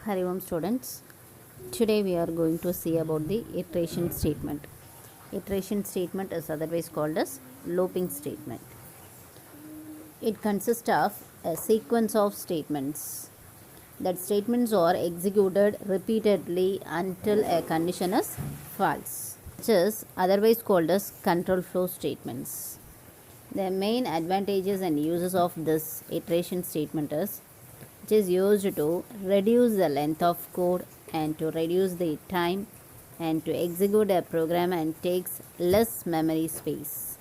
Hari Om students, today we are going to see about the iteration statement. Iteration statement is otherwise called as looping statement. It consists of a sequence of statements. That statements are executed repeatedly until a condition is false, which is otherwise called as control flow statements. The main advantages and uses of this iteration statement is it is used to reduce the length of code and to reduce the time and to execute a program and takes less memory space.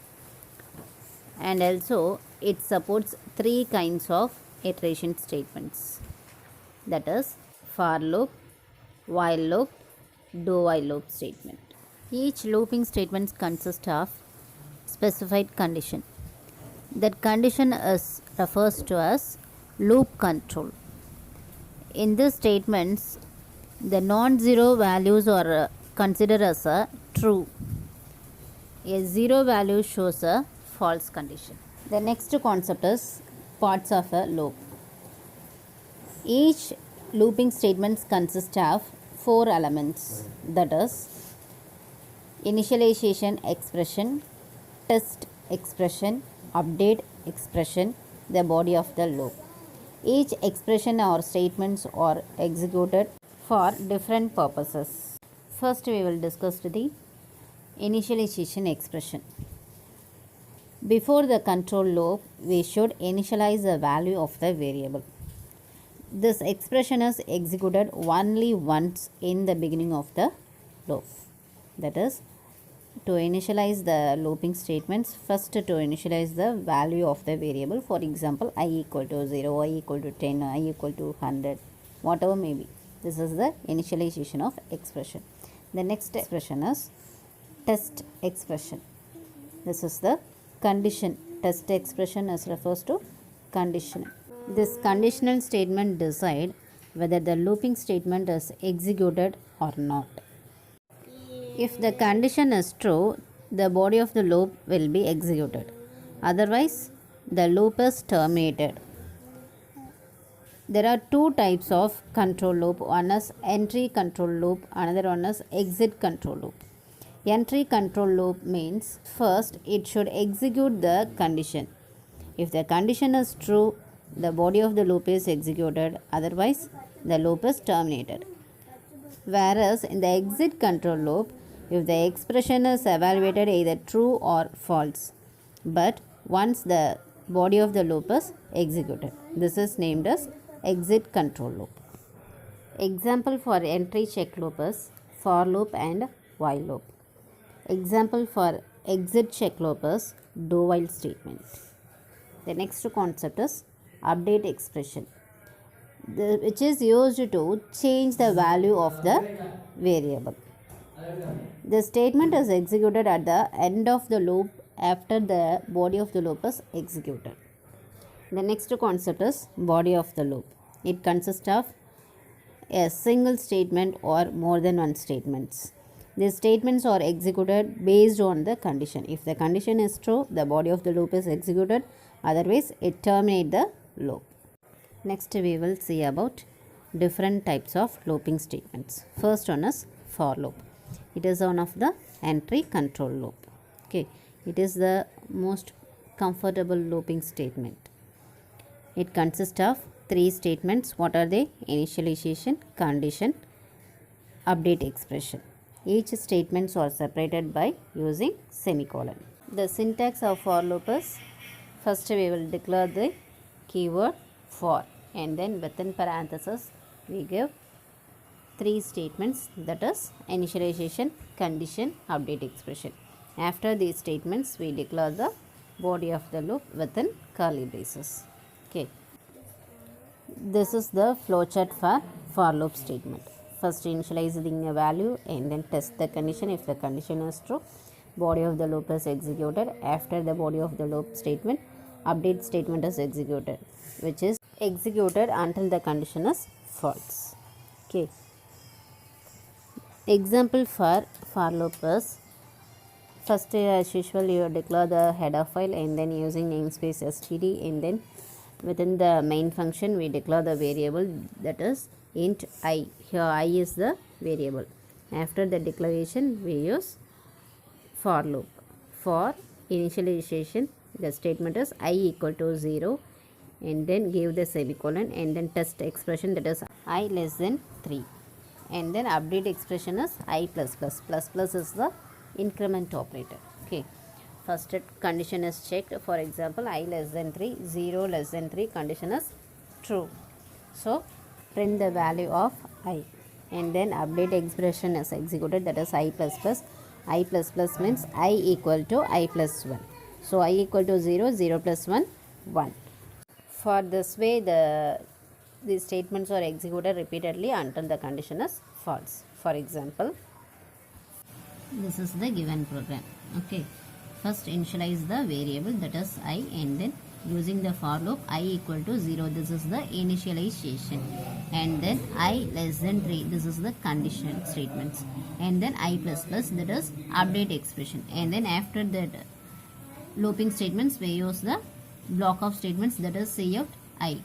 And also it supports three kinds of iteration statements, that is for loop, while loop, do while loop statement. Each looping statement consists of specified condition. That condition is refers to as loop control. In these statements, the non-zero values are considered as a true. A zero value shows a false condition. The next concept is parts of a loop. Each looping statement consists of four elements, that is initialization expression, test expression, update expression, the body of the loop. Each expression or statements are executed for different purposes. First we will discuss the initialization expression. Before the control loop, we should initialize the value of the variable. This expression is executed only once in the beginning of the loop. That is, to initialize the looping statements, first to initialize the value of the variable. For example, I equal to 0, I equal to 10, I equal to 100, whatever may be. This is the initialization of expression. The next expression is test expression. This is the condition. Test expression is refers to condition. This conditional statement decide whether the looping statement is executed or not. If the condition is true, the body of the loop will be executed. Otherwise, the loop is terminated. There are two types of control loop. One is entry control loop, another one is exit control loop. Entry control loop means first it should execute the condition. If the condition is true, the body of the loop is executed. Otherwise, the loop is terminated. Whereas in the exit control loop, if the expression is evaluated either true or false, but once the body of the loop is executed, this is named as exit control loop. Example for entry check loop is for loop and while loop. Example for exit check loop is do while statement. The next concept is update expression, which is used to change the value of the variable. The statement is executed at the end of the loop after the body of the loop is executed. The next concept is body of the loop. It consists of a single statement or more than one statements. These statements are executed based on the condition. If the condition is true, the body of the loop is executed. Otherwise, it terminates the loop. Next, we will see about different types of looping statements. First one is for loop. It is one of the entry control loop. Okay, it is the most comfortable looping statement. It consists of three statements. What are they? Initialization, condition, update expression. Each statements are separated by using semicolon. The syntax of for loop is, first we will declare the keyword for, and then within parentheses we give three statements, that is initialization, condition, update expression. After these statements we declare the body of the loop within curly braces. Okay, this is the flowchart for loop statement. First initializing a value and then test the condition. If the condition is true, body of the loop is executed. After the body of the loop statement, update statement is executed, which is executed until the condition is false. Okay, example for loop is, first as usual you declare the header file and then using namespace std, and then within the main function we declare the variable, that is int I. Here I is the variable. After the declaration we use for loop. For initialization the statement is I equal to 0 and then give the semicolon and then test expression, that is I less than 3, and then update expression is I plus plus. Plus plus is the increment operator. Okay, first condition is checked. For example, I less than 3, 0 less than 3, condition is true, so print the value of I, and then update expression is executed, that is I plus plus. I plus plus means I equal to I plus 1, so I equal to 0, 0 plus 1, 1. For this way these statements are executed repeatedly until the condition is false. For example, this is the given program. Okay, first initialize the variable, that is I, and then using the for loop I equal to 0, this is the initialization, and then I less than 3, this is the condition statements, and then I plus plus, that is update expression, and then after that looping statements we use the block of statements, that is cout I,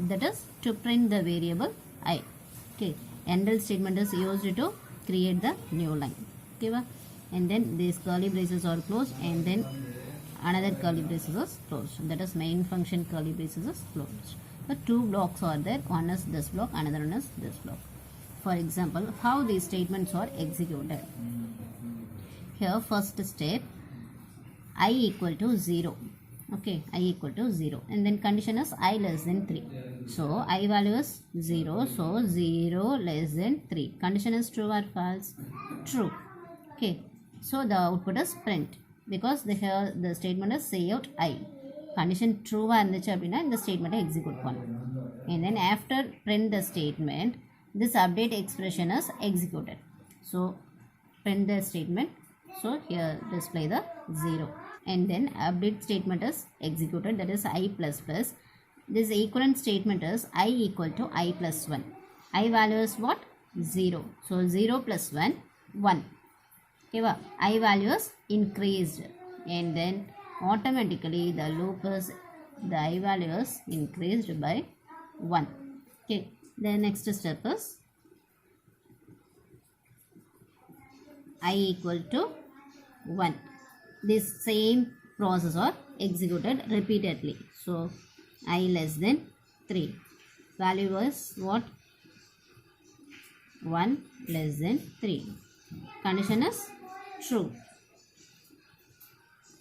that is to print the variable I. Okay, endl statement is used to create the new line. Okay, and then these curly braces are closed, and then another curly braces is closed, that is main function curly braces is closed. So two blocks are there, one is this block, another one is this block. For example, how these statements are executed. Here first step, I equal to 0. Okay, I equal to 0, and then condition is I less than 3, so I value is 0, so 0 less than 3, condition is true or false? True. Okay, so the output is print, because here the statement is cout I, condition true இருந்துச்சு அப்படினா இந்த statement execute பண்ணும், and then after print the statement this update expression is executed, so print the statement, so here display the 0, and then update statement is executed, that is I plus plus. This equivalent statement is I equal to I plus 1. I value is what? 0. So 0 plus 1, 1. Okay, I value is increased, and then automatically the loop is, the I value is increased by 1. Okay, the next step is I equal to 1. This same process are executed repeatedly, so I less than 3, value was what? 1 less than 3, condition is true,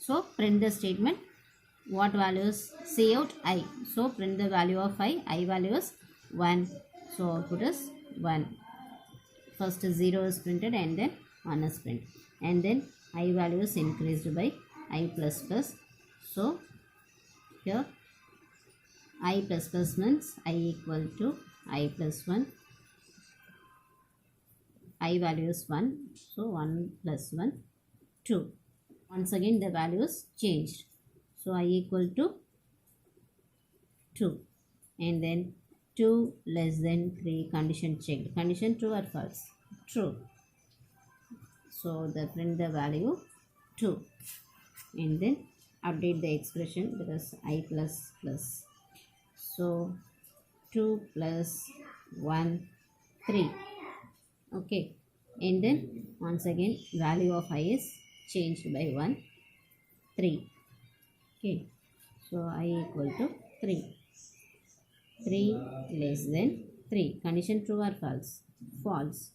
so print the statement, what values? Cout I, so print the value of I value is 1, so output is 1. First 0 is printed and then 1 is printed, and then I value is increased by I plus plus, so here I plus plus means I equal to I plus 1, I value is 1, so 1 plus 1, 2. Once again the value is changed, so I equal to 2, and then 2 less than 3, condition checked, condition true or false? True, so the print the value 2, and then update the expression, that is I plus plus, so 2 plus 1, 3. Okay, and then once again value of I is changed by 1, 3. Okay, so I equal to 3, 3 less than 3, condition true or false? False.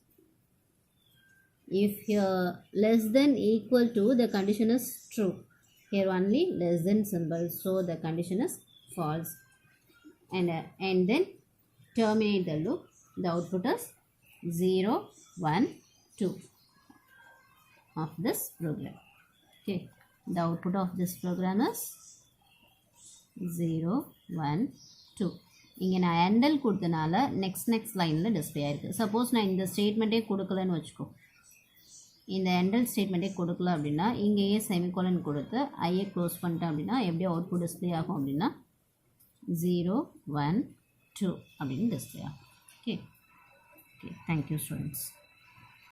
If here less than equal to, the condition is true, here only less than symbol, so the condition is false, and then terminate the loop, the output is 0, 1, 2 of this program. Okay, the output of this program is 0, 1, 2. இங்கே நான் handle கொடுத்தனால next லைனில் display ஆயிருக்கு. Suppose நான் இந்த ஸ்டேட்மெண்ட்டே கொடுக்கலன்னு வச்சுக்கோ, இந்த handle ஸ்டேட்மெண்ட்டே கொடுக்கல அப்படின்னா இங்கேயே செமிகோலன் கொடுத்து ஐயை க்ளோஸ் பண்ணிட்டேன் அப்படின்னா எப்படி அவுட்புட் டிஸ்பிளே ஆகும் அப்படின்னா 0, 1, 2 அப்படின்னு டிஸ்பிளே ஆகும். Okay, thank you students.